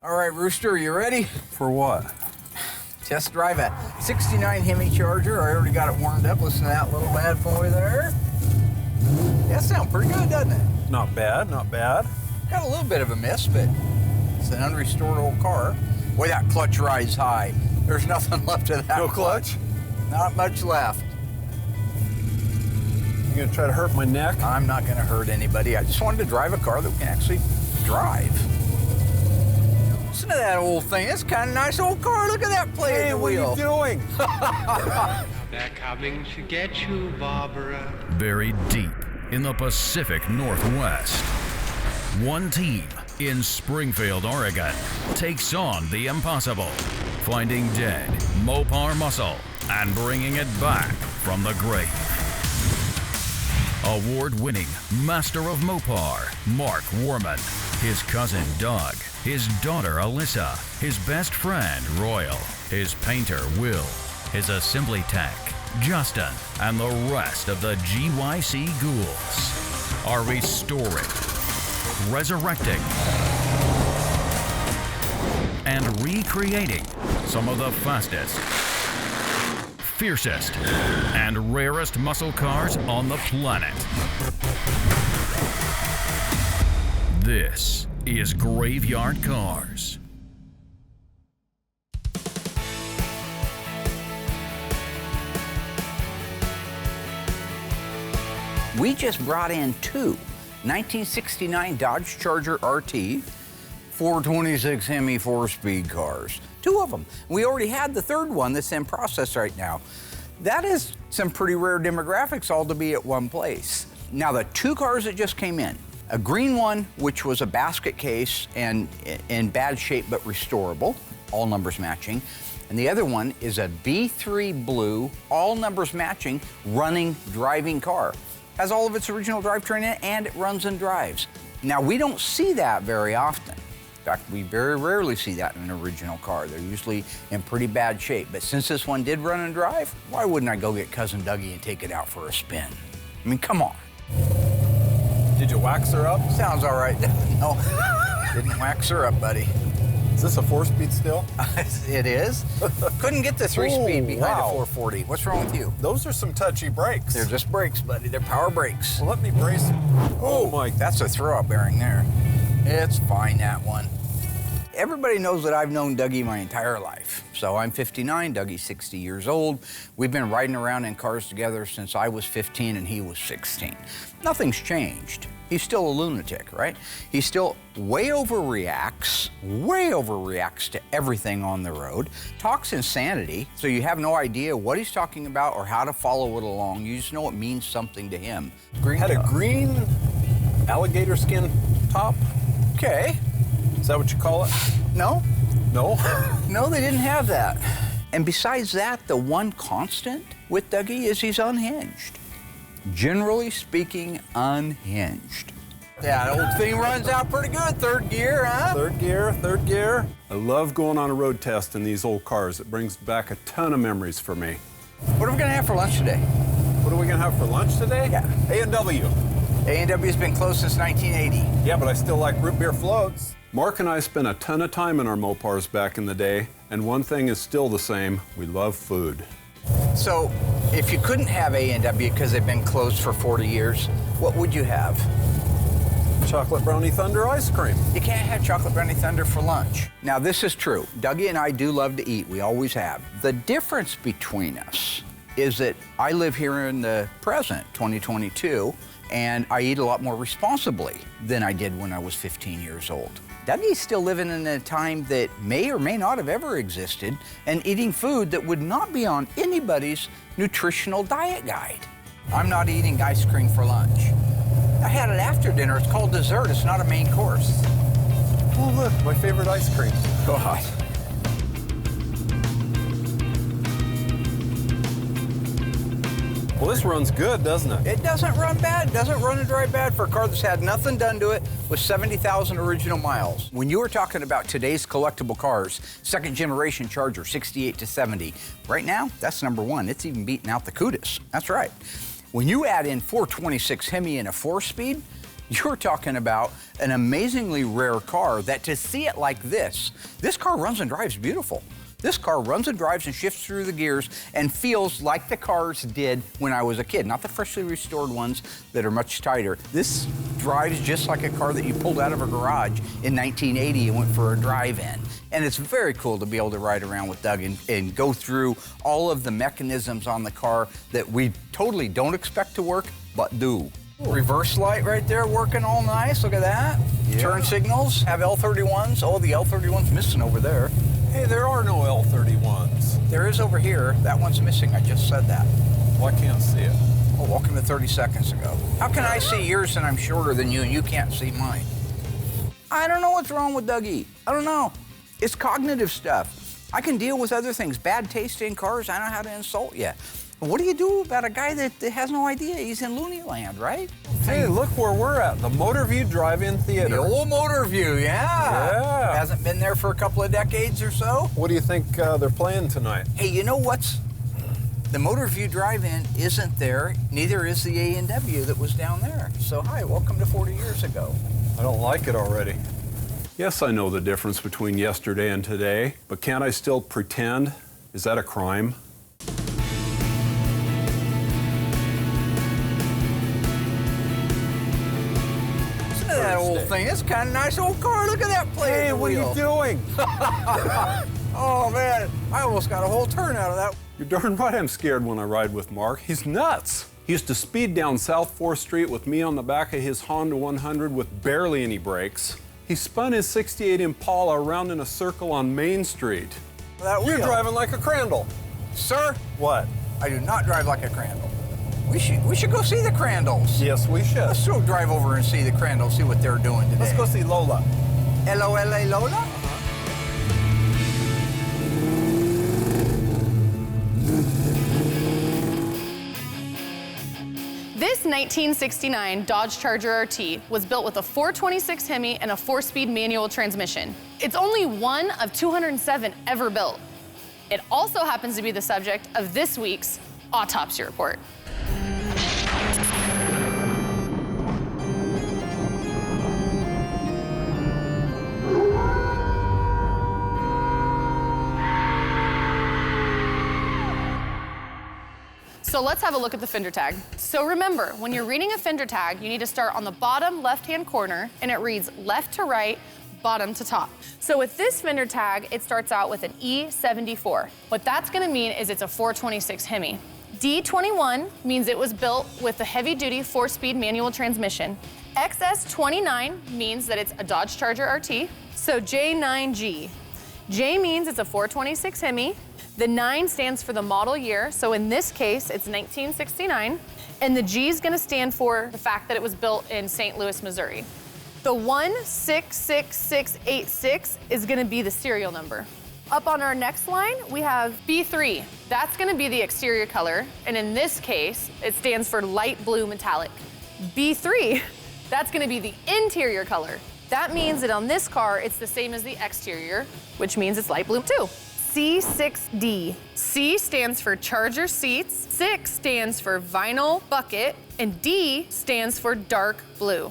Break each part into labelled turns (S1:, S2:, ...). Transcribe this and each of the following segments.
S1: All right, Rooster, you ready?
S2: For what?
S1: Test drive a 69 Hemi Charger. I already got it warmed up. Listen to that little bad boy there. That sounds pretty good, doesn't it?
S2: Not bad, not bad.
S1: Got a little bit of a miss, but it's an unrestored old car. Boy, that clutch rides high. There's nothing left of that.
S2: No clutch?
S1: Not much left.
S2: You gonna try to hurt my neck?
S1: I'm not gonna hurt anybody. I just wanted to drive a car that we can actually drive. Listen to that old thing. That's kind of nice old car. Look at that plate in the wheel.
S2: What are you doing?
S3: They're coming to get you, Barbara.
S4: Buried deep in the Pacific Northwest, one team in Springfield, Oregon, takes on the impossible, finding dead Mopar muscle and bringing it back from the grave. Award-winning Master of Mopar, Mark Warman, his cousin Doug, his daughter Alyssa, his best friend Royal, his painter Will, his assembly tech Justin, and the rest of the GYC ghouls are restoring, resurrecting, and recreating some of the fastest, fiercest, and rarest muscle cars on the planet. This is Graveyard Cars.
S1: We just brought in two 1969 Dodge Charger RT 426 Hemi 4-speed cars. Two of them. We already had the third one that's in process right now. That is some pretty rare demographics all to be at one place. Now the two cars that just came in, a green one which was a basket case and in bad shape but restorable, all numbers matching. And the other one is a B3 blue, all numbers matching, running, driving car. Has all of its original drivetrain in it, and it runs and drives. Now, we don't see that very often. In fact, we very rarely see that in an original car. They're usually in pretty bad shape. But since this one did run and drive, why wouldn't I go get Cousin Dougie and take it out for a spin? I mean, come on.
S2: Did you wax her up?
S1: Sounds all right. No, didn't wax her up, buddy.
S2: Is this a 4-speed still?
S1: It is. Couldn't get the 3-speed behind
S2: wow.
S1: a 440. What's wrong with you?
S2: Those are some touchy brakes.
S1: They're just brakes, buddy. They're power brakes.
S2: Well, let me brace.
S1: Oh my, that's a throw-out bearing there. It's fine, that one. Everybody knows that I've known Dougie my entire life. So I'm 59, Dougie's 60 years old. We've been riding around in cars together since I was 15 and he was 16. Nothing's changed. He's still a lunatic, right? He still way overreacts to everything on the road, talks insanity, so you have no idea what he's talking about or how to follow it along. You just know it means something to him.
S2: Had a green alligator skin top?
S1: Okay.
S2: Is that what you call it?
S1: No?
S2: No?
S1: No, they didn't have that. And besides that, the one constant with Dougie is he's unhinged. Generally speaking, unhinged. That old thing runs out pretty good, third gear, huh?
S2: Third gear. I love going on a road test in these old cars. It brings back a ton of memories for me.
S1: What are we gonna have for lunch today?
S2: What are we gonna have for lunch today?
S1: Yeah.
S2: A&W.
S1: A&W's been closed since 1980.
S2: Yeah, but I still like root beer floats. Mark and I spent a ton of time in our Mopars back in the day, and one thing is still the same. We love food.
S1: So, if you couldn't have A&W because they've been closed for 40 years, what would you have?
S2: Chocolate Brownie Thunder ice cream.
S1: You can't have Chocolate Brownie Thunder for lunch. Now, this is true. Dougie and I do love to eat. We always have. The difference between us is that I live here in the present, 2022, and I eat a lot more responsibly than I did when I was 15 years old. Dougie's still living in a time that may or may not have ever existed and eating food that would not be on anybody's nutritional diet guide. I'm not eating ice cream for lunch. I had it after dinner. It's called dessert. It's not a main course.
S2: Oh, look, my favorite ice cream.
S1: God.
S2: Well, this runs good, doesn't it?
S1: It doesn't run bad. It doesn't run and drive bad for a car that's had nothing done to it with 70,000 original miles. When you were talking about today's collectible cars, second generation Charger, 68 to 70, right now, that's number one. It's even beating out the Cudas. That's right. When you add in 426 Hemi and a 4-speed, You're talking about an amazingly rare car that to see it like this car runs and drives beautiful. This car runs and drives and shifts through the gears and feels like the cars did when I was a kid, not the freshly restored ones that are much tighter. This drives just like a car that you pulled out of a garage in 1980 and went for a drive-in. And it's very cool to be able to ride around with Doug and go through all of the mechanisms on the car that we totally don't expect to work, but do. Reverse light right there working all nice, look at that. Yeah. Turn signals, have L31s. Oh, the L31's missing over there.
S2: Hey, there are no L31s.
S1: There is over here. That one's missing. I just said that.
S2: Well, I can't see it.
S1: Oh, welcome to 30 seconds ago. How can I see yours and I'm shorter than you and you can't see mine? I don't know what's wrong with Dougie. I don't know. It's cognitive stuff. I can deal with other things. Bad taste in cars, I know how to insult you. What do you do about a guy that has no idea he's in Looney Land, right?
S2: Hey, look where we're at, the Motorview Drive-In Theater.
S1: The old Motorview, yeah. Hasn't been there for a couple of decades or so.
S2: What do you think they're playing tonight?
S1: Hey, you know what's? The Motorview Drive-In isn't there, neither is the A&W that was down there. So hi, welcome to 40 years ago.
S2: I don't like it already. Yes, I know the difference between yesterday and today, but can't I still pretend? Is that a crime?
S1: That old thing. It's kind of nice old car. Look at that plate.
S2: Hey, what are you doing?
S1: Oh, man. I almost got a whole turn out of that.
S2: You're darn right I'm scared when I ride with Mark. He's nuts. He used to speed down South 4th Street with me on the back of his Honda 100 with barely any brakes. He spun his 68 Impala around in a circle on Main Street. You're driving like a Crandall.
S1: Sir?
S2: What?
S1: I do not drive like a Crandall. We should go see the Crandalls.
S2: Yes, we should.
S1: Let's go drive over and see the Crandalls, see what they're doing today.
S2: Let's go see Lola.
S1: L-O-L-A Lola?
S5: This 1969 Dodge Charger RT was built with a 426 Hemi and a 4-speed manual transmission. It's only one of 207 ever built. It also happens to be the subject of this week's Autopsy report. So let's have a look at the fender tag. So remember, when you're reading a fender tag, you need to start on the bottom left-hand corner, and it reads left to right, bottom to top. So with this fender tag, it starts out with an E74. What that's gonna mean is it's a 426 Hemi. D21 means it was built with a heavy-duty 4-speed manual transmission. XS29 means that it's a Dodge Charger RT. So J9G. J means it's a 426 Hemi. The 9 stands for the model year, so in this case, it's 1969. And the G is gonna stand for the fact that it was built in St. Louis, Missouri. The 166686 is gonna be the serial number. Up on our next line, we have B3. That's gonna be the exterior color, and in this case, it stands for light blue metallic. B3, that's gonna be the interior color. That means that on this car, it's the same as the exterior, which means it's light blue too. C6D. C stands for Charger seats, 6 stands for vinyl bucket, and D stands for dark blue.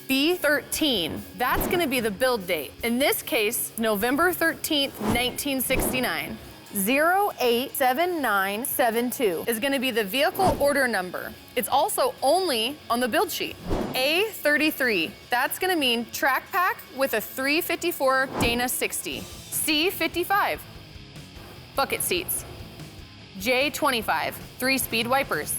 S5: B13, that's gonna be the build date. In this case, November 13th, 1969. 087972 is gonna be the vehicle order number. It's also only on the build sheet. A33, that's gonna mean track pack with a 354 Dana 60. C55, bucket seats. J25, 3-speed wipers.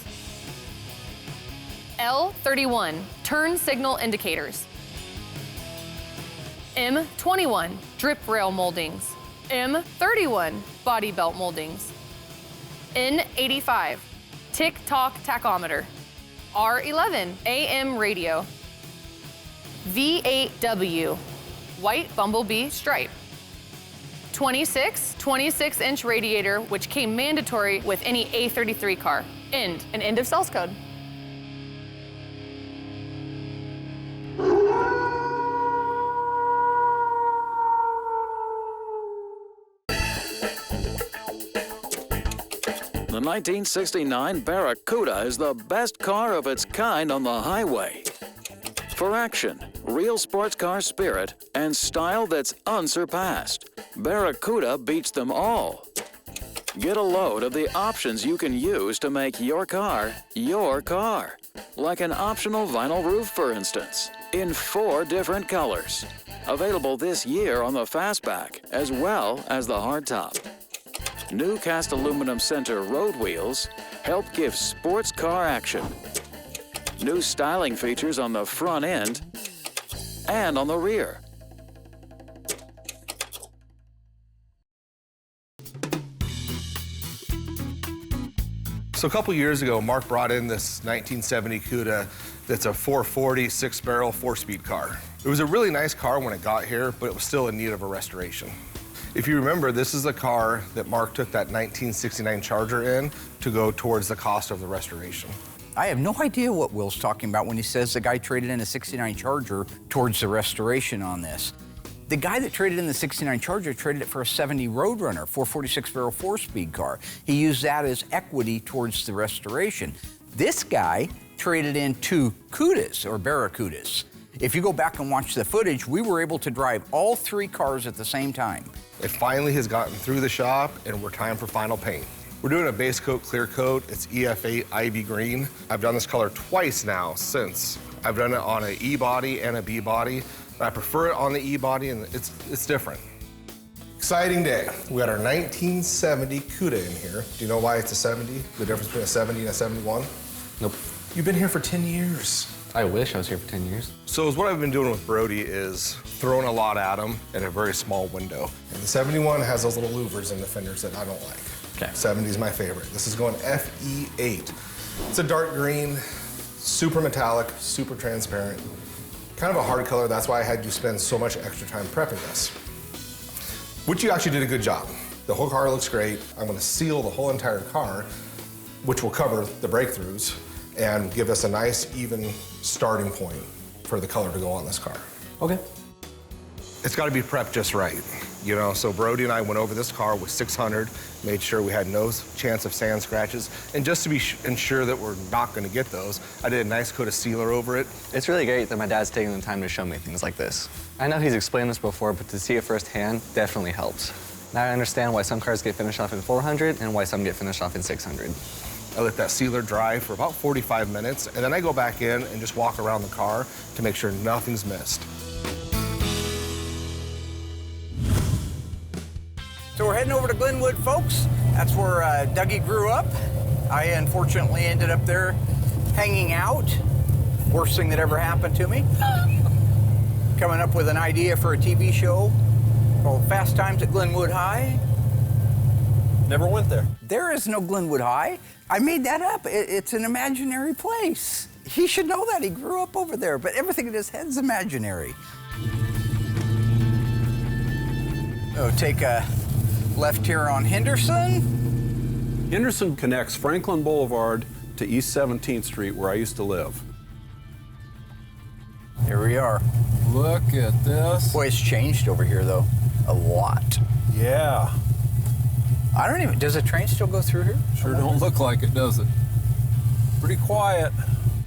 S5: L31, turn signal indicators. M21, drip rail moldings. M31, body belt moldings. N85, tick-tock tachometer. R11, AM radio. V8W, white bumblebee stripe. 26-inch radiator, which came mandatory with any A33 car. End, an end of sales code.
S6: The 1969 Barracuda is the best car of its kind on the highway. For action, real sports car spirit, and style that's unsurpassed, Barracuda beats them all. Get a load of the options you can use to make your car, like an optional vinyl roof, for instance, in 4 different colors. Available this year on the Fastback, as well as the hardtop. New cast aluminum center road wheels help give sports car action. New styling features on the front end and on the rear.
S7: So a couple years ago, Mark brought in this 1970 Cuda that's a 440 6-barrel 4-speed car. It was a really nice car when it got here, but it was still in need of a restoration. If you remember, this is the car that Mark took that 1969 Charger in to go towards the cost of the restoration.
S1: I have no idea what Will's talking about when he says the guy traded in a 69 Charger towards the restoration on this. The guy that traded in the 69 Charger traded it for a 70 Roadrunner, 446-barrel 4-speed car. He used that as equity towards the restoration. This guy traded in 2 Cudas, or Barracudas. If you go back and watch the footage, we were able to drive all 3 cars at the same time.
S7: It finally has gotten through the shop, and we're time for final paint. We're doing a base coat, clear coat. It's EF8 Ivy Green. I've done this color twice now since. I've done it on an E body and a B body. I prefer it on the E body, and it's different. Exciting day. We got our 1970 Cuda in here. Do you know why it's a 70? The difference between a 70 and a 71?
S8: Nope.
S7: You've been here for 10 years.
S8: I wish I was here for 10 years.
S7: So what I've been doing with Brody is throwing a lot at him in a very small window. And the 71 has those little louvers in the fenders that I don't like.
S8: Okay.
S7: 70 is my favorite. This is going FE8. It's a dark green, super metallic, super transparent. Kind of a hard color, that's why I had you spend so much extra time prepping this. Which you actually did a good job. The whole car looks great. I'm gonna seal the whole entire car, which will cover the breakthroughs and give us a nice, even starting point for the color to go on this car.
S8: Okay.
S7: It's gotta be prepped just right, you know? So Brody and I went over this car with 600, made sure we had no chance of sand scratches, and just to be ensure that we're not gonna get those, I did a nice coat of sealer over it.
S8: It's really great that my dad's taking the time to show me things like this. I know he's explained this before, but to see it firsthand definitely helps. Now I understand why some cars get finished off in 400 and why some get finished off in 600.
S7: I let that sealer dry for about 45 minutes, and then I go back in and just walk around the car to make sure nothing's missed.
S1: So we're heading over to Glenwood, folks. That's where Dougie grew up. I unfortunately ended up there hanging out. Worst thing that ever happened to me. Coming up with an idea for a TV show called Fast Times at Glenwood High.
S2: Never went there.
S1: There is no Glenwood High. I made that up. It's an imaginary place. He should know that. He grew up over there, but everything in his head's imaginary. Oh, take a left here on Henderson.
S2: Henderson connects Franklin Boulevard to East 17th Street, where I used to live.
S1: Here we are.
S2: Look at this.
S1: Boy, it's changed over here, though. A lot.
S2: Yeah.
S1: I don't even, does a train still go through here?
S2: Sure don't look like it, does it? Pretty quiet.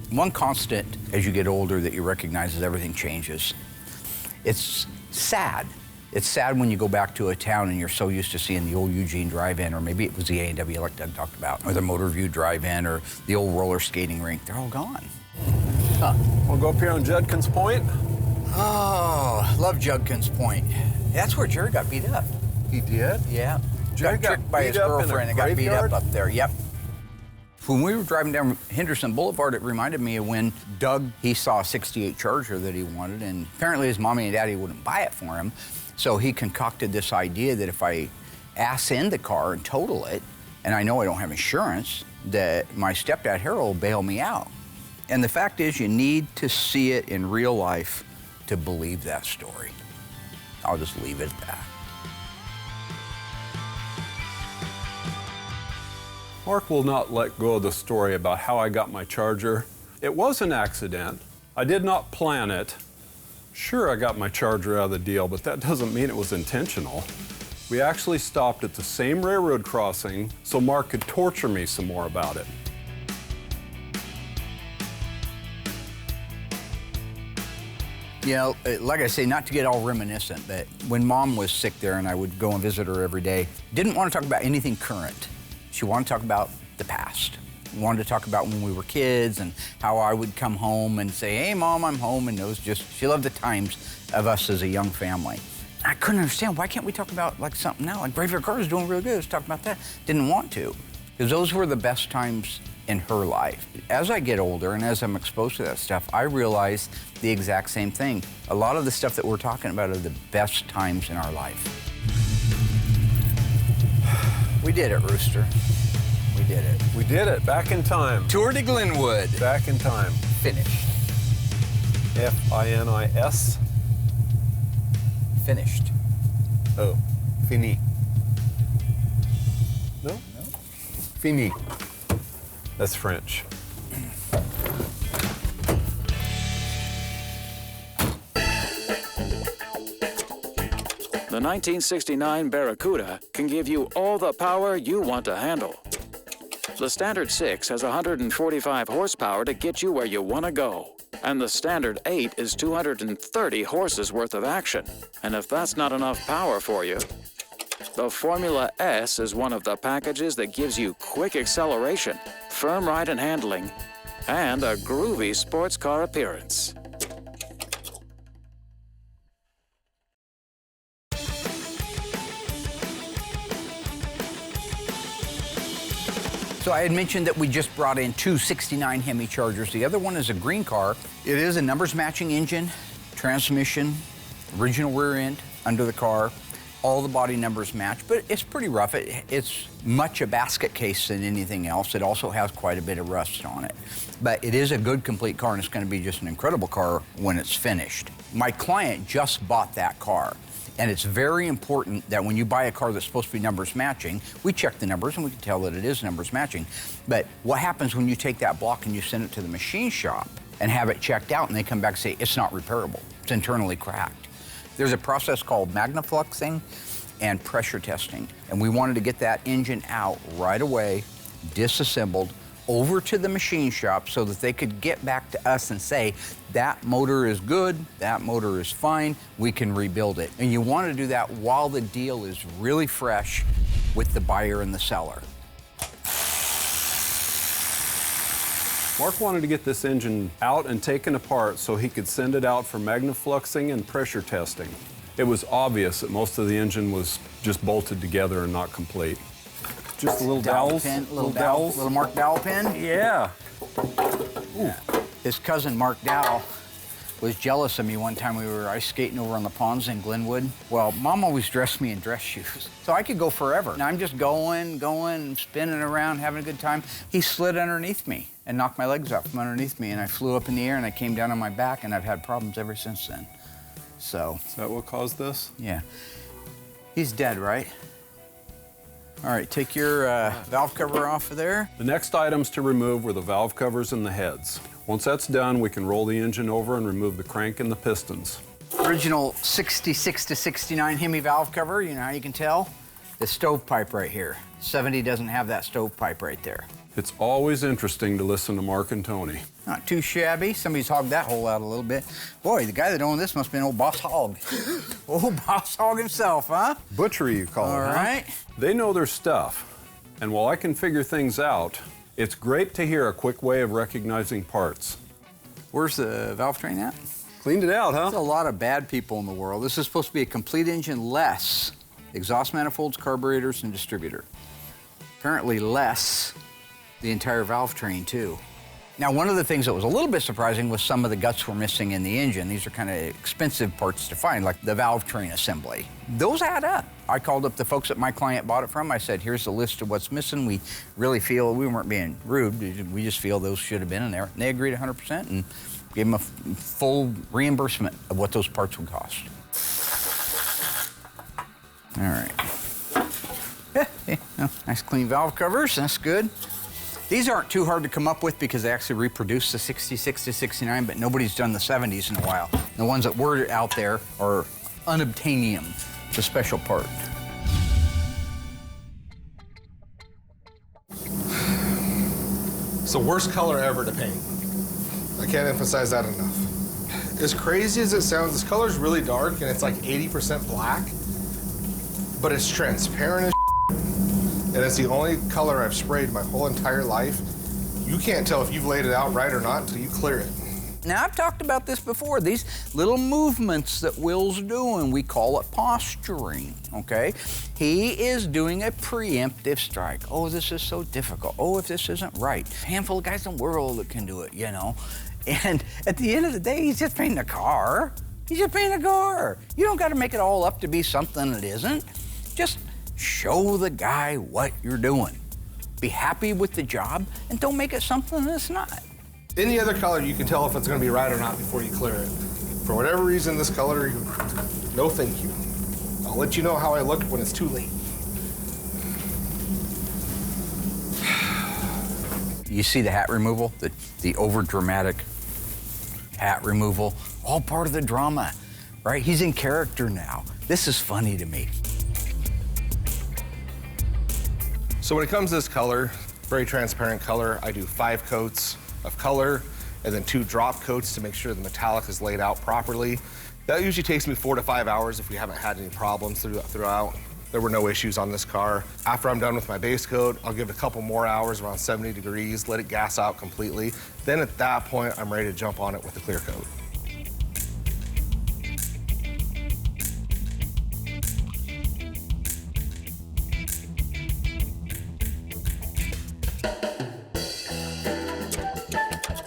S1: One constant as you get older that you recognize is everything changes. It's sad. It's sad when you go back to a town and you're so used to seeing the old Eugene Drive-In, or maybe it was the A&W like Doug talked about, or the Motor View Drive-In, or the old roller skating rink. They're all gone. Huh.
S2: We'll go up here on Judkins Point.
S1: Oh, love Judkins Point. That's where Jerry got beat up.
S2: He did?
S1: Yeah.
S2: Jerry
S1: got tricked by his
S2: beat up in a
S1: girlfriend and got beat
S2: graveyard?
S1: up there. Yep. When we were driving down Henderson Boulevard, it reminded me of when Doug, he saw a 68 Charger that he wanted, and apparently his mommy and daddy wouldn't buy it for him. So he concocted this idea that if I ass in the car and total it, and I know I don't have insurance, that my stepdad Harold will bail me out. And the fact is, you need to see it in real life to believe that story. I'll just leave it at that.
S2: Mark will not let go of the story about how I got my Charger. It was an accident. I did not plan it. Sure, I got my Charger out of the deal, but that doesn't mean it was intentional. We actually stopped at the same railroad crossing so Mark could torture me some more about it.
S1: You know, like I say, not to get all reminiscent, but when Mom was sick there and I would go and visit her every day, didn't want to talk about anything current. She wanted to talk about the past. Wanted to talk about when we were kids and how I would come home and say, hey, Mom, I'm home. And it was just, she loved the times of us as a young family. I couldn't understand, why can't we talk about like something now? Like Graveyard Carz is doing really good, let's talk about that. Didn't want to, because those were the best times in her life. As I get older and as I'm exposed to that stuff, I realize the exact same thing. A lot of the stuff that we're talking about are the best times in our life. We did it, Rooster. We did it.
S2: We did it, back in time.
S1: Tour de Glenwood.
S2: Back in time.
S1: Finished.
S2: F-I-N-I-S.
S1: Finished.
S2: Oh, fini. No? No.
S1: Fini.
S2: That's French.
S6: The 1969 Barracuda can give you all the power you want to handle. The Standard 6 has 145 horsepower to get you where you want to go. And the Standard 8 is 230 horses worth of action. And if that's not enough power for you, the Formula S is one of the packages that gives you quick acceleration, firm ride and handling, and a groovy sports car appearance.
S1: So I had mentioned that we just brought in two 69 Hemi Chargers. The other one is a green car. It is a numbers matching engine, transmission, original rear end under the car. All the body numbers match, but it's pretty rough. It's much a basket case than anything else. It also has quite a bit of rust on it. But it is a good complete car, and it's going to be just an incredible car when it's finished. My client just bought that car. And it's very important that when you buy a car that's supposed to be numbers matching, we check the numbers and we can tell that it is numbers matching. But what happens when you take that block and you send it to the machine shop and have it checked out and they come back and say, it's not repairable, it's internally cracked? There's a process called magnafluxing and pressure testing. And we wanted to get that engine out right away, disassembled, over to the machine shop so that they could get back to us and say, that motor is good, that motor is fine, we can rebuild it. And you want to do that while the deal is really fresh with the buyer and the seller.
S2: Mark wanted to get this engine out and taken apart so he could send it out for magnafluxing and pressure testing. It was obvious that most of the engine was just bolted together and not complete. Just little dowels.
S1: Little dowels. Little Mark Dowell pin?
S2: Yeah.
S1: Ooh. His cousin Mark Dowell was jealous of me one time. We were ice skating over on the ponds in Glenwood. Well, Mom always dressed me in dress shoes, so I could go forever. And I'm just going, spinning around, having a good time. He slid underneath me and knocked my legs out from underneath me, and I flew up in the air and I came down on my back, and I've had problems ever since then. So.
S2: Is that what caused this?
S1: Yeah. He's dead, right? All right, take your valve cover off of there.
S2: The next items to remove were the valve covers and the heads. Once that's done, we can roll the engine over and remove the crank and the pistons.
S1: Original 66 to 69 Hemi valve cover, you know how you can tell? The stovepipe right here. 70 doesn't have that stovepipe right there.
S2: It's always interesting to listen to Mark and Tony.
S1: Not too shabby. Somebody's hogged that hole out a little bit. Boy, the guy that owned this must have been old Boss Hogg. Old Boss Hogg himself, huh?
S2: Butchery, you call it,
S1: All right.
S2: They know their stuff. And while I can figure things out, it's great to hear a quick way of recognizing parts.
S1: Where's the valve train at?
S2: Cleaned it out, huh?
S1: There's a lot of bad people in the world. This is supposed to be a complete engine less exhaust manifolds, carburetors, and distributor. Apparently less the entire valve train, too. Now, one of the things that was a little bit surprising was some of the guts were missing in the engine. These are kind of expensive parts to find, like the valve train assembly. Those add up. I called up the folks that my client bought it from. I said, here's the list of what's missing. We really feel, we weren't being rude, we just feel those should have been in there. And they agreed 100% and gave them a full reimbursement of what those parts would cost. All right. Nice clean valve covers, that's good. These aren't too hard to come up with because they actually reproduced the 66 to 69, but nobody's done the 70s in a while. The ones that were out there are unobtainium. It's a special part.
S7: It's the worst color ever to paint. I can't emphasize that enough. As crazy as it sounds, this color's really dark and it's like 80% black, but it's transparent as and it's the only color I've sprayed my whole entire life. You can't tell if you've laid it out right or not until you clear it.
S1: Now, I've talked about this before. These little movements that Will's doing, we call it posturing, okay? He is doing a preemptive strike. Oh, this is so difficult. Oh, if this isn't right. A handful of guys in the world that can do it, you know? And at the end of the day, he's just painting a car. He's just painting a car. You don't got to make it all up to be something it isn't. Just show the guy what you're doing. Be happy with the job, and don't make it something that's not.
S7: Any other color, you can tell if it's going to be right or not before you clear it. For whatever reason, this color, no thank you. I'll let you know how I look when it's too late.
S1: You see the hat removal, the over-dramatic hat removal, all part of the drama, right? He's in character now. This is funny to me.
S7: So when it comes to this color, very transparent color, I do 5 coats of color and then 2 drop coats to make sure the metallic is laid out properly. That usually takes me 4 to 5 hours if we haven't had any problems throughout. There were no issues on this car. After I'm done with my base coat, I'll give it a couple more hours around 70 degrees, let it gas out completely. Then at that point, I'm ready to jump on it with a clear coat.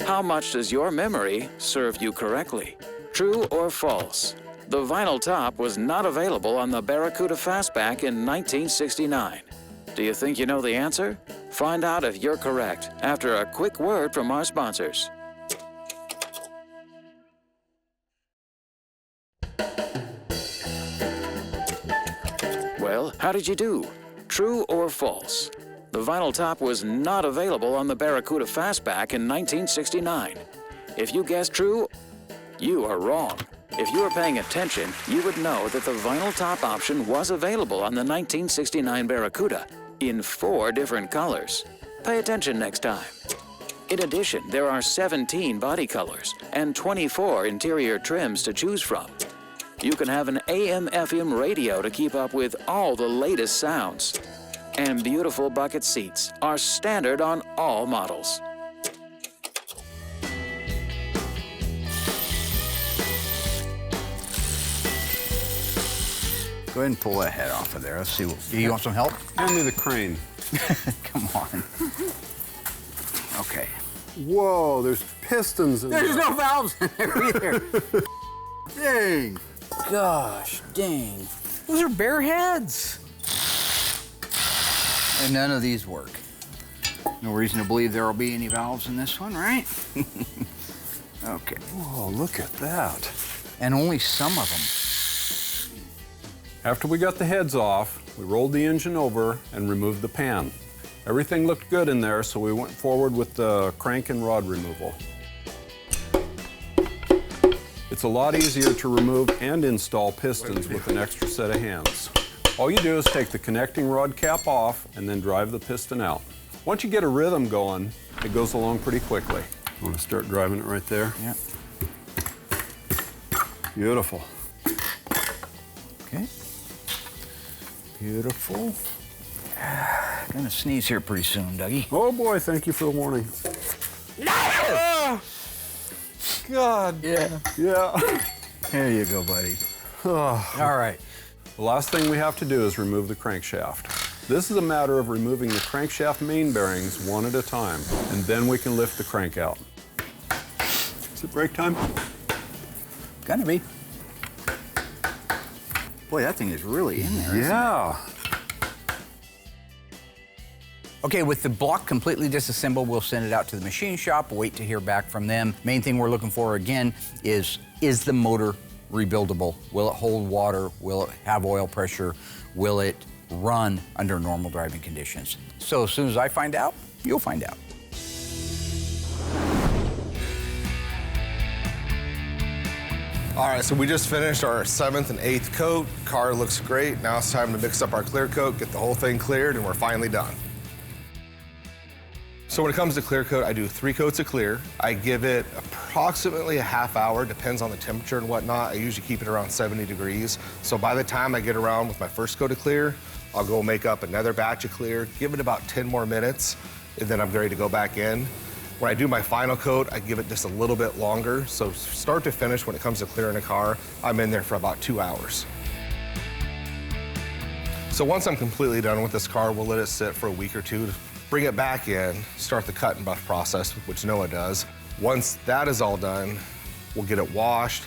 S6: How much does your memory serve you correctly? True or false? The vinyl top was not available on the Barracuda Fastback in 1969. Do you think you know the answer? Find out if you're correct after a quick word from our sponsors. Well, how did you do? True or false? The vinyl top was not available on the Barracuda Fastback in 1969. If you guessed true, you are wrong. If you were paying attention, you would know that the vinyl top option was available on the 1969 Barracuda in 4 different colors. Pay attention next time. In addition, there are 17 body colors and 24 interior trims to choose from. You can have an AM/FM radio to keep up with all the latest sounds. And beautiful bucket seats are standard on all models.
S1: Go ahead and pull that head off of there. Let's see. You want some help?
S2: Hand me the crane.
S1: Come on. Okay.
S2: Whoa, there's pistons in there.
S1: There's no valves in there either. Dang. Gosh, dang. Those are bare heads. And none of these work. No reason to believe there will be any valves in this one, right? Okay.
S2: Whoa, look at that.
S1: And only some of them.
S2: After we got the heads off, we rolled the engine over and removed the pan. Everything looked good in there, so we went forward with the crank and rod removal. It's a lot easier to remove and install pistons with an extra set of hands. All you do is take the connecting rod cap off and then drive the piston out. Once you get a rhythm going, it goes along pretty quickly. You want to start driving it right there?
S1: Yeah.
S2: Beautiful.
S1: Okay. Beautiful. Gonna sneeze here pretty soon, Dougie.
S2: Oh boy, thank you for the warning. God.
S1: Yeah.
S2: Yeah.
S1: There you go, buddy. All right.
S2: The last thing we have to do is remove the crankshaft. This is a matter of removing the crankshaft main bearings one at a time, and then we can lift the crank out. Is it brake time?
S1: Gonna be. Boy, that thing is really in there.
S2: Yeah.
S1: Okay, with the block completely disassembled, we'll send it out to the machine shop, wait to hear back from them. Main thing we're looking for, again, is the motor rebuildable? Will it hold water? Will it have oil pressure? Will it run under normal driving conditions? So as soon as I find out, you'll find out.
S7: All right, so we just finished our 7th and 8th coat. Car looks great. Now it's time to mix up our clear coat, get the whole thing cleared, and we're finally done. So when it comes to clear coat, I do 3 coats of clear. I give it approximately a half hour, depends on the temperature and whatnot. I usually keep it around 70 degrees. So by the time I get around with my first coat of clear, I'll go make up another batch of clear, give it about 10 more minutes, and then I'm ready to go back in. When I do my final coat, I give it just a little bit longer. So start to finish, when it comes to clearing a car, I'm in there for about 2 hours. So once I'm completely done with this car, we'll let it sit for a week or two, bring it back in, start the cut and buff process, which Noah does. Once that is all done, we'll get it washed,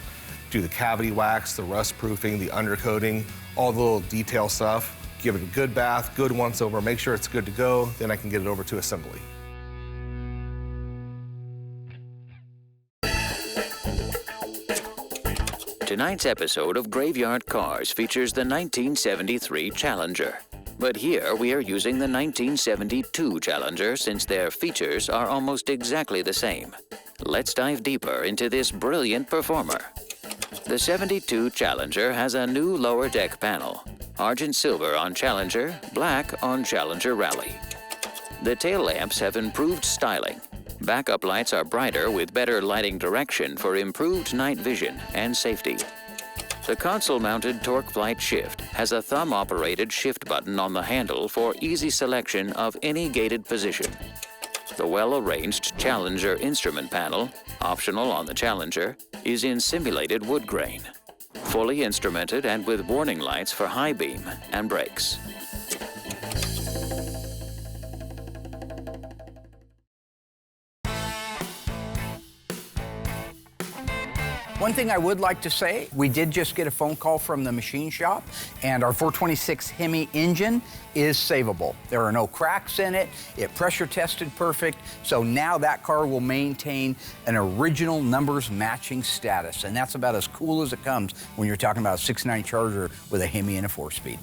S7: do the cavity wax, the rust proofing, the undercoating, all the little detail stuff, give it a good bath, good once over, make sure it's good to go, then I can get it over to assembly.
S6: Tonight's episode of Graveyard Cars features the 1973 Challenger. But here we are using the 1972 Challenger since their features are almost exactly the same. Let's dive deeper into this brilliant performer. The 72 Challenger has a new lower deck panel. Argent silver on Challenger, black on Challenger Rally. The tail lamps have improved styling. Backup lights are brighter with better lighting direction for improved night vision and safety. The console-mounted torque flight shift has a thumb-operated shift button on the handle for easy selection of any gated position. The well-arranged Challenger instrument panel, optional on the Challenger, is in simulated wood grain. Fully instrumented and with warning lights for high beam and brakes.
S1: One thing I would like to say, we did just get a phone call from the machine shop, and our 426 Hemi engine is savable. There are no cracks in it. It pressure tested perfect. So now that car will maintain an original numbers matching status. And that's about as cool as it comes when you're talking about a 6.9 Charger with a Hemi and a 4-speed.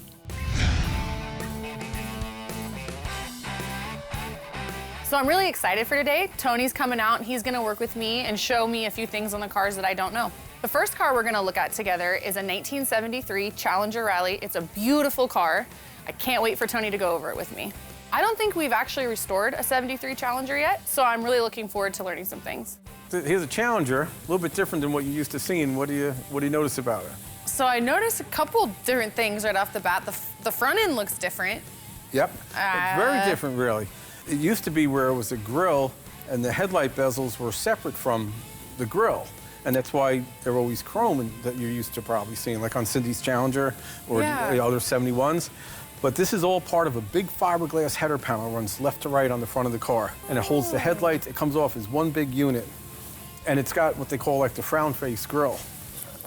S5: So I'm really excited for today. Tony's coming out and he's gonna work with me and show me a few things on the cars that I don't know. The first car we're gonna look at together is a 1973 Challenger Rally. It's a beautiful car. I can't wait for Tony to go over it with me. I don't think we've actually restored a 73 Challenger yet, so I'm really looking forward to learning some things.
S9: Here's a Challenger, a little bit different than what you're used to seeing. What do you notice about it?
S5: So I noticed a couple different things right off the bat. The front end looks different.
S9: Yep, very different really. It used to be where it was a grille and the headlight bezels were separate from the grille. And that's why they're always chrome and that you're used to probably seeing, like on Cindy's Challenger or the other 71s. But this is all part of a big fiberglass header panel, runs left to right on the front of the car. And it holds the headlights, it comes off as one big unit. And it's got what they call like the frown face grille.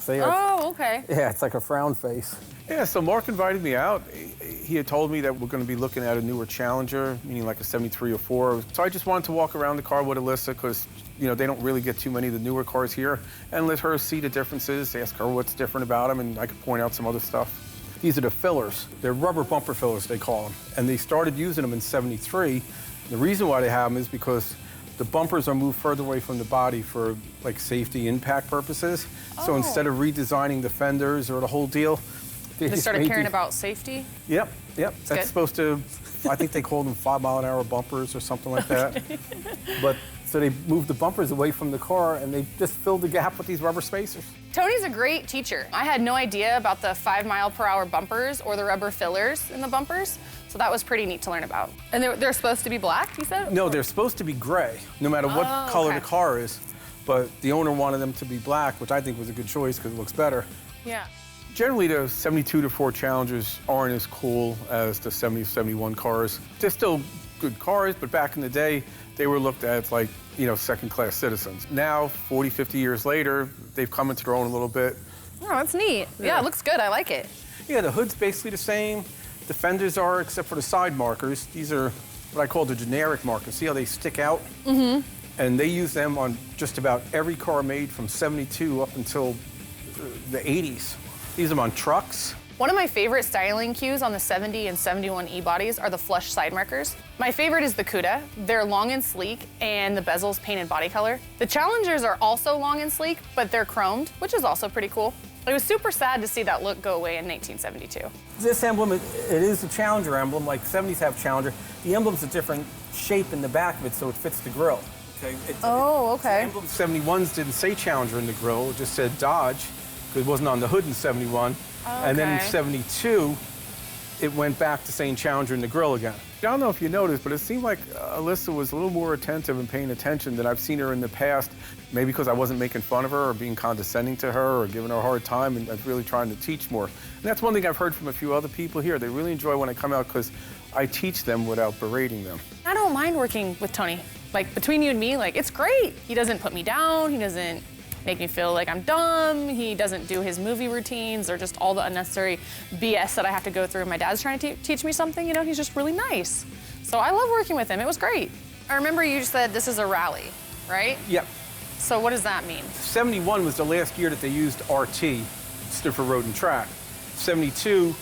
S5: Oh, okay.
S9: Yeah, it's like a frown face. Yeah, so Mark invited me out. He had told me that we're going to be looking at a newer Challenger, meaning like a 73 or 4. So I just wanted to walk around the car with Alyssa because, you know, they don't really get too many of the newer cars here, and let her see the differences, ask her what's different about them, and I could point out some other stuff. These are the fillers. They're rubber bumper fillers, they call them. And they started using them in 73. The reason why they have them is because the bumpers are moved further away from the body for like safety impact purposes. Oh. So instead of redesigning the fenders or the whole deal,
S5: they started caring about safety?
S9: Yep. That's supposed to, I think they call them 5-mile-an-hour bumpers or something like that. But so they moved the bumpers away from the car and they just filled the gap with these rubber spacers.
S5: Tony's a great teacher. I had no idea about the 5-mile-per-hour bumpers or the rubber fillers in the bumpers. So that was pretty neat to learn about. And they're supposed to be black, you said?
S9: No, they're supposed to be gray, no matter what color the car is. But the owner wanted them to be black, which I think was a good choice because it looks better.
S5: Yeah.
S9: Generally, the 72 to 4 Challengers aren't as cool as the 70 to 71 cars. They're still good cars, but back in the day, they were looked at as like, you know, second-class citizens. Now, 40, 50 years later, they've come into their own a little bit.
S5: Oh, that's neat. Yeah, it looks good. I like it.
S9: Yeah, the hood's basically the same. The fenders are, except for the side markers. These are what I call the generic markers. See how they stick out? Mm-hmm. And they use them on just about every car made from 72 up until the 80s. Use them on trucks.
S5: One of my favorite styling cues on the 70 and 71 E-bodies are the flush side markers. My favorite is the Cuda. They're long and sleek, and the bezel's painted body color. The Challengers are also long and sleek, but they're chromed, which is also pretty cool. It was super sad to see that look go away in 1972.
S9: This emblem, it is a Challenger emblem, like 70s have Challenger. The emblem's a different shape in the back of it, so it fits the grille. Okay?
S5: Okay.
S9: The emblem 71s didn't say Challenger in the grille, it just said Dodge, because it wasn't on the hood in 71. And then in 72, it went back to saying Challenger in the grille again. I don't know if you noticed, but it seemed like Alyssa was a little more attentive and paying attention than I've seen her in the past. Maybe because I wasn't making fun of her or being condescending to her or giving her a hard time, and I was really trying to teach more. And that's one thing I've heard from a few other people here. They really enjoy when I come out because I teach them without berating them.
S5: I don't mind working with Tony. Like, between you and me, like, it's great. He doesn't put me down. He doesn't make me feel like I'm dumb. He doesn't do his movie routines or just all the unnecessary BS that I have to go through. My dad's trying to teach me something, you know, he's just really nice. So I love working with him, it was great. I remember you said this is a rally, right?
S9: Yep.
S5: So what does that mean?
S9: 71 was the last year that they used RT, stood for Road and Track. 72,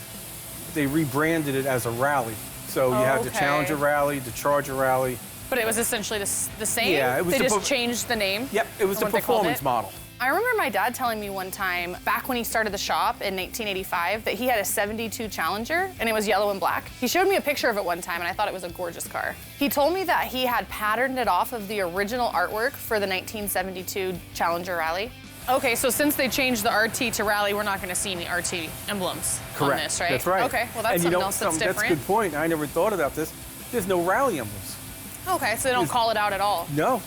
S9: they rebranded it as a rally. So you have the Challenger Rally, the Charger Rally.
S5: But it was essentially the same?
S9: Yeah, it was.
S5: They just changed the name?
S9: Yep, it was the performance model.
S5: I remember my dad telling me one time, back when he started the shop in 1985, that he had a 72 Challenger, and it was yellow and black. He showed me a picture of it one time, and I thought it was a gorgeous car. He told me that he had patterned it off of the original artwork for the 1972 Challenger Rally. Okay, so since they changed the RT to Rally, we're not going to see any RT emblems on this, right?
S9: That's right.
S5: Okay, well, that's something else that's different.
S9: That's a good point. I never thought about this. There's no Rally emblems.
S5: Okay, so they don't call it out at all?
S9: No.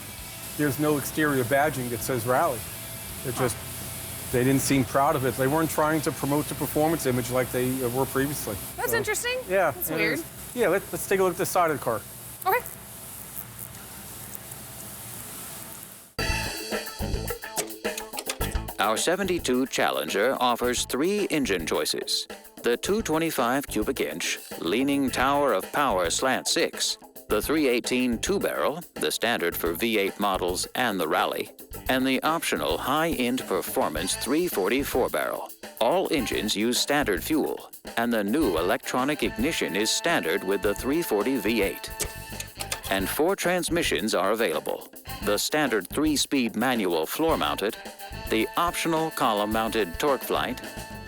S9: There's no exterior badging that says Rally. They're just, they didn't seem proud of it. They weren't trying to promote the performance image like they were previously.
S5: That's interesting.
S9: Yeah.
S5: That's weird.
S9: Yeah, let's take a look at the side of the car.
S5: Okay.
S6: Our 72 Challenger offers 3 engine choices. The 225 cubic inch leaning tower of power slant 6, the 318 two-barrel, the standard for V8 models and the Rally, and the optional high-end performance 340 4-barrel. All engines use standard fuel, and the new electronic ignition is standard with the 340 V8. And 4 transmissions are available. The standard 3-speed manual floor-mounted, the optional column-mounted torque flight,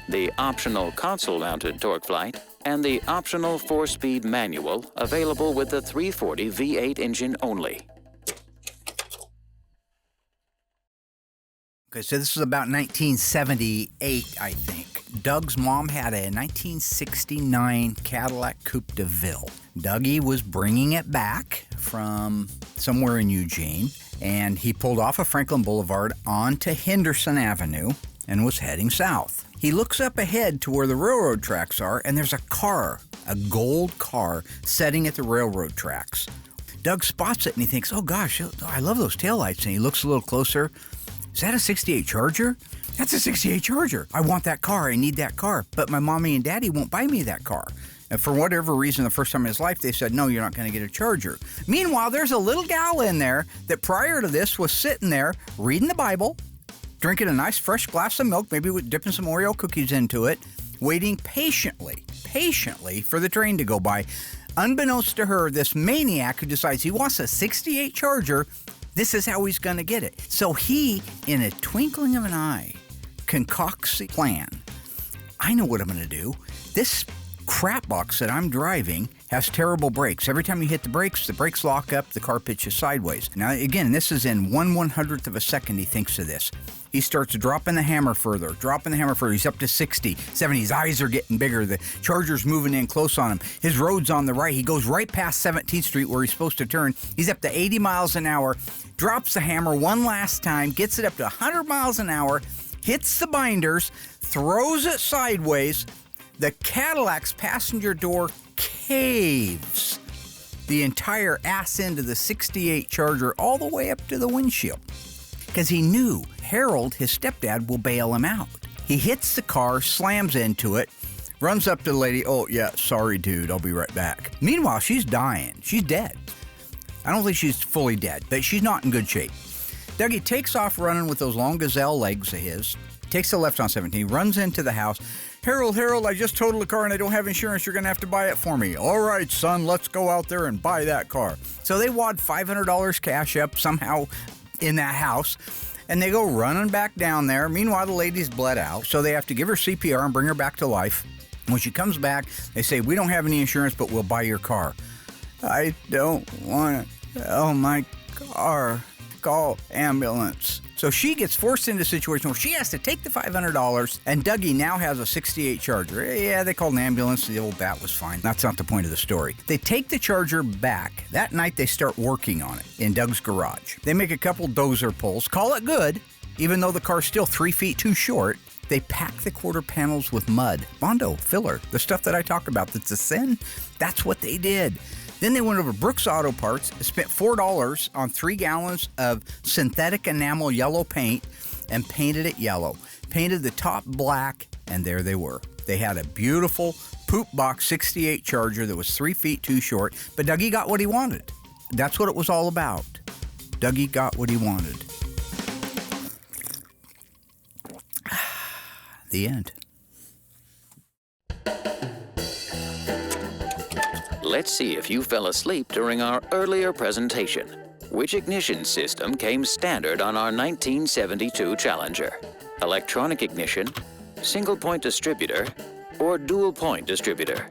S6: the optional console-mounted torque flight, and the optional 4-speed manual available with the 340 V8 engine only.
S1: Okay, so this was about 1978, I think. Doug's mom had a 1969 Cadillac Coupe de Ville. Dougie was bringing it back from somewhere in Eugene, and he pulled off of Franklin Boulevard onto Henderson Avenue and was heading south. He looks up ahead to where the railroad tracks are, and there's a car, a gold car, sitting at the railroad tracks. Doug spots it, and he thinks, oh gosh, I love those taillights. And he looks a little closer. Is that a 68 Charger? That's a 68 Charger. I want that car. I need that car. But my mommy and daddy won't buy me that car. And for whatever reason, the first time in his life, they said, no, you're not going to get a Charger. Meanwhile, there's a little gal in there that prior to this was sitting there reading the Bible, drinking a nice fresh glass of milk, maybe dipping some Oreo cookies into it, waiting patiently for the train to go by. Unbeknownst to her, this maniac who decides he wants a 68 Charger, this is how he's going to get it. So he, in a twinkling of an eye, concocts a plan. I know what I'm going to do. This crap box that I'm driving has terrible brakes. Every time you hit the brakes lock up, the car pitches sideways. Now, again, this is in 1/100th of a second he thinks of this. He starts dropping the hammer further. He's up to 60, 70. His eyes are getting bigger. The Charger's moving in close on him. His road's on the right. He goes right past 17th Street where he's supposed to turn. He's up to 80 miles an hour, drops the hammer one last time, gets it up to 100 miles an hour, hits the binders, throws it sideways. The Cadillac's passenger door caves. The entire ass end of the 68 Charger all the way up to the windshield. Because he knew Harold, his stepdad, will bail him out. He hits the car, slams into it, runs up to the lady. Oh, yeah, sorry, dude, I'll be right back. Meanwhile, she's dying. She's dead. I don't think she's fully dead, but she's not in good shape. Dougie takes off running with those long gazelle legs of his, takes the left on 17, runs into the house. Harold, I just totaled the car and I don't have insurance. You're going to have to buy it for me. All right, son, let's go out there and buy that car. So they wad $500 cash up somehow in that house. And they go running back down there. Meanwhile, the lady's bled out, so they have to give her CPR and bring her back to life. When she comes back, they say, we don't have any insurance, but we'll buy your car. I don't want to sell my car. Call ambulance. So she gets forced into a situation where she has to take the $500, and Dougie now has a 68 Charger. Yeah, they called an ambulance. The old bat was fine. That's not the point of the story. They take the Charger back. That night, they start working on it in Doug's garage. They make a couple dozer pulls, call it good, even though the car's still 3 feet too short. They pack the quarter panels with mud, Bondo, filler, the stuff that I talk about that's a sin. That's what they did. Then they went over to Brooks Auto Parts, spent $4 on 3 gallons of synthetic enamel yellow paint, and painted it yellow. Painted the top black, and there they were. They had a beautiful poop box 68 Charger that was 3 feet too short, but Dougie got what he wanted. That's what it was all about. Dougie got what he wanted. The end.
S6: Let's see if you fell asleep during our earlier presentation. Which ignition system came standard on our 1972 Challenger? Electronic ignition, single-point distributor, or dual-point distributor?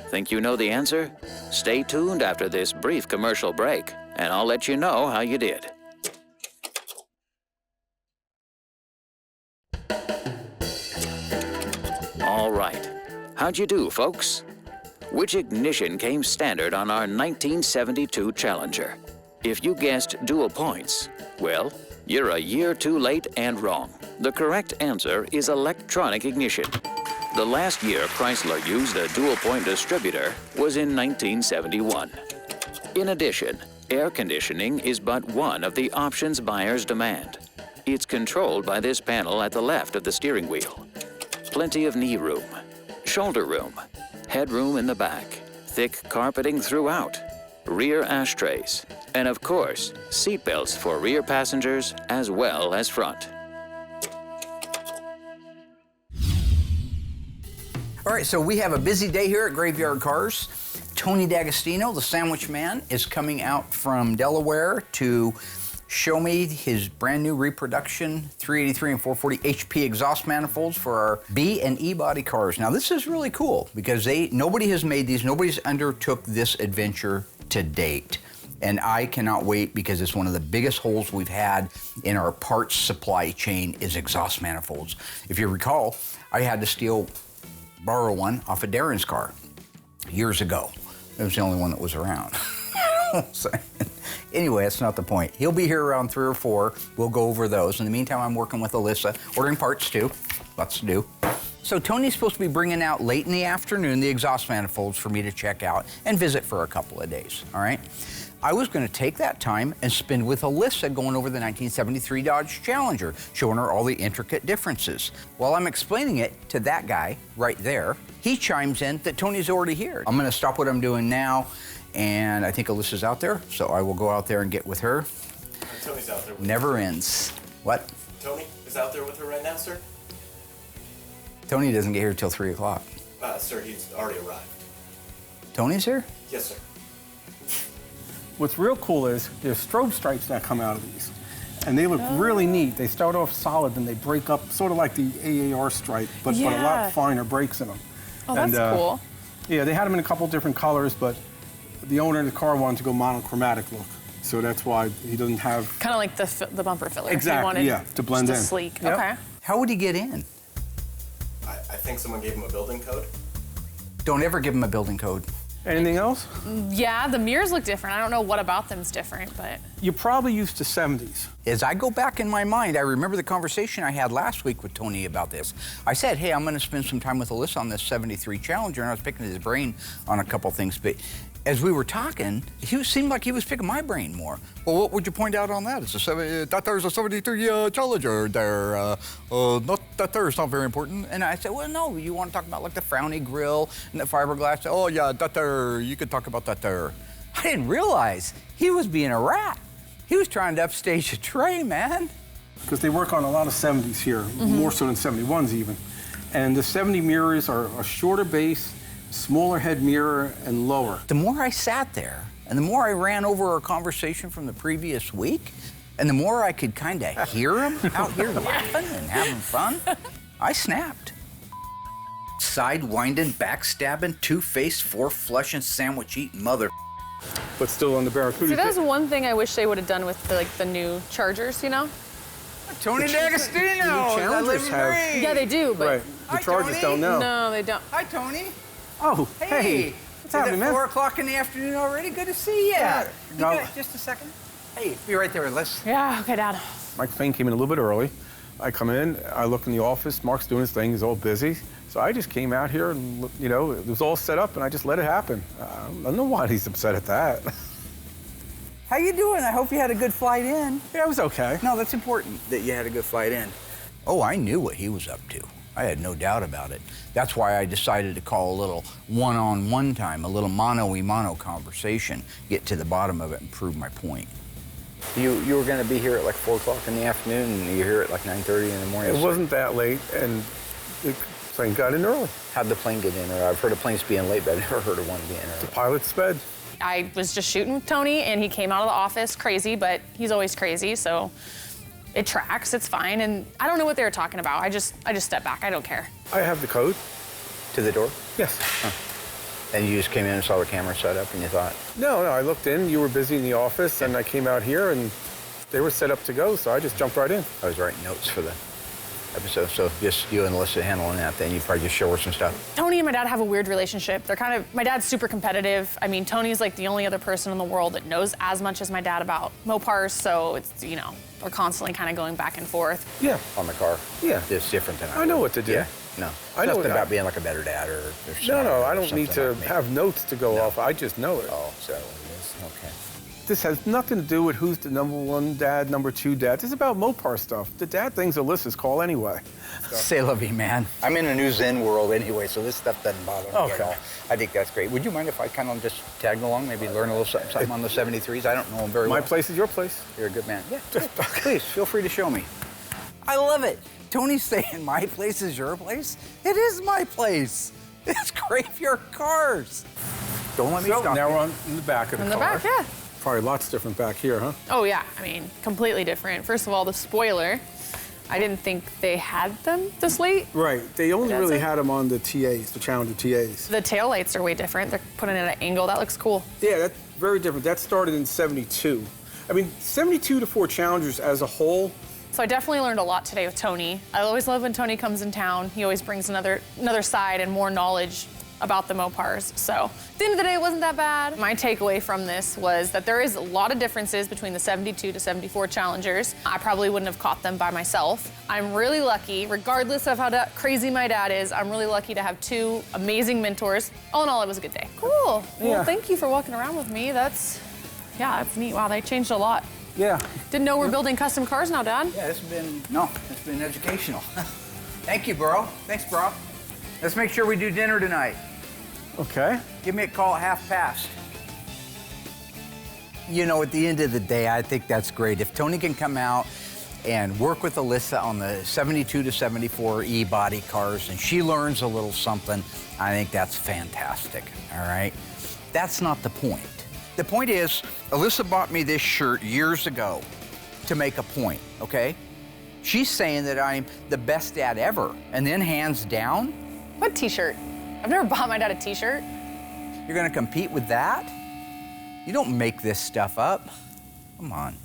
S6: Think you know the answer? Stay tuned after this brief commercial break, and I'll let you know how you did. All right. How'd you do, folks? Which ignition came standard on our 1972 Challenger? If you guessed dual points, well, you're a year too late and wrong. The correct answer is electronic ignition. The last year Chrysler used a dual-point distributor was in 1971. In addition, air conditioning is but one of the options buyers demand. It's controlled by this panel at the left of the steering wheel. Plenty of knee room, shoulder room, headroom in the back, thick carpeting throughout, rear ashtrays, and of course, seat belts for rear passengers as well as front.
S1: All right, so we have a busy day here at Graveyard Carz. Tony D'Agostino, the sandwich man, is coming out from Delaware to show me his brand new reproduction 383 and 440 HP exhaust manifolds for our B and E body cars. Now this is really cool because nobody has made these, nobody's undertook this adventure to date. And I cannot wait because it's one of the biggest holes we've had in our parts supply chain is exhaust manifolds. If you recall, I had to borrow one off of Darren's car years ago. It was the only one that was around. Anyway, that's not the point. He'll be here around 3 or 4. We'll go over those. In the meantime, I'm working with Alyssa, ordering parts too. Lots to do. So Tony's supposed to be bringing out late in the afternoon the exhaust manifolds for me to check out and visit for a couple of days, all right? I was going to take that time and spend with Alyssa going over the 1973 Dodge Challenger, showing her all the intricate differences. While I'm explaining it to that guy right there, he chimes in that Tony's already here. I'm going to stop what I'm doing now, and I think Alyssa's out there, so I will go out there and get with her.
S10: Tony's out there with
S1: Never ends. What?
S10: Tony is out there with her right now, sir?
S1: Tony doesn't get here till 3 o'clock.
S10: Sir, he's already arrived.
S1: Tony's here?
S10: Yes, sir.
S9: What's real cool is there's strobe stripes that come out of these. And they look really neat. They start off solid, then they break up, sort of like the AAR stripe, but a lot finer breaks in them.
S5: Oh, that's cool.
S9: Yeah, they had them in a couple different colors, but the owner of the car wanted to go monochromatic look. So that's why he doesn't have...
S5: Kind of like the bumper filler.
S9: Exactly,
S5: he wanted
S9: yeah, to blend
S5: just
S9: in.
S5: Sleek,
S9: Yep.
S5: okay.
S1: How would he get in?
S10: I think someone gave him a building code.
S1: Don't ever give him a building code.
S9: Anything else?
S5: Yeah, the mirrors look different. I don't know what about them's different, but...
S9: You're probably used to 70s.
S1: As I go back in my mind, I remember the conversation I had last week with Tony about this. I said, hey, I'm going to spend some time with Alyssa on this 73 Challenger, and I was picking his brain on a couple things, but as we were talking, he seemed like he was picking my brain more. Well, what would you point out on that? It's there's a 73 Challenger there. Not that there's not very important. And I said, well, no, you want to talk about like the frowny grille and the fiberglass? Oh, yeah, that there, you could talk about that there. I didn't realize he was being a rat. He was trying to upstage a tray, man.
S9: Because they work on a lot of 70s here, more so than 71s even. And the 70 mirrors are a shorter base, smaller head mirror, and lower.
S1: The more I sat there, and the more I ran over our conversation from the previous week, And the more I could kind of hear him out here laughing and having fun, I snapped. Sidewinding, backstabbing, two-faced, four-flushing, sandwich-eating mother.
S9: But still on the Barracuda.
S5: See, that's one thing I wish they would have done with the new Chargers, you know?
S1: Tony D'Agostino.
S9: Challengers have.
S5: Yeah, they do, but
S9: Right. The
S1: Hi,
S9: Chargers
S1: Tony.
S9: don't know.
S5: no, they don't.
S1: Hi, Tony.
S9: Oh, hey. What's happening,
S1: Is it
S9: man?
S1: 4 o'clock in the afternoon already? Good to see you.
S9: Yeah.
S1: You
S9: No.
S1: got just a second? Hey, be right there. Let's.
S5: Yeah, okay, Dad.
S9: Mike Fain came in a little bit early. I come in, I look in the office, Mark's doing his thing, he's all busy. So I just came out here and, you know, it was all set up and I just let it happen. I don't know why he's upset at that.
S1: How you doing? I hope you had a good flight in.
S9: Yeah, it was okay.
S1: No, that's important that you had a good flight in. Oh, I knew what he was up to. I had no doubt about it. That's why I decided to call a little one-on-one time, a little mano-y-mano conversation, get to the bottom of it and prove my point. You were going to be here at like 4 o'clock in the afternoon, and you're here at like 9:30 in the morning.
S9: It wasn't that late, and the plane got in early.
S1: How'd the plane get in? Or I've heard of planes being late, but I've never heard of one being
S9: The
S1: early.
S9: pilot sped.
S5: I was just shooting with Tony, and he came out of the office crazy, but he's always crazy, so it tracks, it's fine. And I don't know what they were talking about. I just stepped back, I don't care.
S9: I have the code.
S1: To the door?
S9: Yes.
S1: And you just came in and saw the camera set up, and you thought,
S9: No, I looked in, you were busy in the office, and I came out here, and they were set up to go, so I just jumped right in.
S1: I was writing notes for the episode, so just you and Alyssa handling that, then you'd probably just show her some stuff.
S5: Tony and my dad have a weird relationship. My dad's super competitive. I mean, Tony's like the only other person in the world that knows as much as my dad about Mopars, so it's, you know, we're constantly kind of going back and forth.
S9: Yeah.
S1: On the car?
S9: Yeah.
S1: It's different than
S9: I know what to do.
S1: Yeah, no.
S9: I know
S1: Nothing
S9: what
S1: about
S9: I-
S1: being like a better dad or
S9: No, I don't need to have notes to go off. I just know it.
S1: Oh, so it is, okay.
S9: This has nothing to do with who's the number one dad, number two dad. This is about Mopar stuff. The dad thing's Alyssa's call anyway.
S1: Say la vie, man. I'm in a new Zen world anyway, so this stuff doesn't bother me at
S9: Okay.
S1: all. I think that's great. Would you mind if I kind of just tagged along, maybe learn a little something on the 73s? I don't know them very well.
S9: My place is your place.
S1: You're a good man. Yeah, please, feel free to show me. I love it. Tony's saying my place is your place. It is my place. It's Graveyard Carz. Don't let me
S9: So
S1: stop
S9: now
S1: you.
S9: we're on in the back of the
S5: In the
S9: car.
S5: back, yeah.
S9: Probably lots different back here, huh?
S5: Oh yeah, I mean, completely different. First of all, the spoiler. I didn't think they had them this late.
S9: Right. They only
S5: That's
S9: really
S5: it?
S9: had them on the TAs, the Challenger TAs.
S5: The taillights are way different. They're putting it at an angle. That looks cool.
S9: Yeah, that's very different. That started in 72. I mean, 72 to Ford Challengers as a whole.
S5: So I definitely learned a lot today with Tony. I always love when Tony comes in town. He always brings another side and more knowledge about the Mopars. So at the end of the day, it wasn't that bad. My takeaway from this was that there is a lot of differences between the 72 to 74 Challengers. I probably wouldn't have caught them by myself. I'm really lucky, regardless of how crazy my dad is, I'm really lucky to have two amazing mentors. All in all, it was a good day. Cool. Well,
S9: Yeah.
S5: thank you for walking around with me. That's neat. Wow, they changed a lot.
S9: Yeah.
S5: Didn't know we're building custom cars now, Dad.
S1: Yeah, it's been educational. Thank you, bro. Thanks, bro. Let's make sure we do dinner tonight.
S9: Okay.
S1: Give me a call at 1:30. You know, at the end of the day, I think that's great. If Tony can come out and work with Alyssa on the 72 to 74 E-body cars and she learns a little something, I think that's fantastic, all right? That's not the point. The point is, Alyssa bought me this shirt years ago to make a point, okay? She's saying that I'm the best dad ever, and then hands down,
S5: What t-shirt? I've never bought my dad a t-shirt.
S1: you're gonna compete with that? You don't make this stuff up. Come on.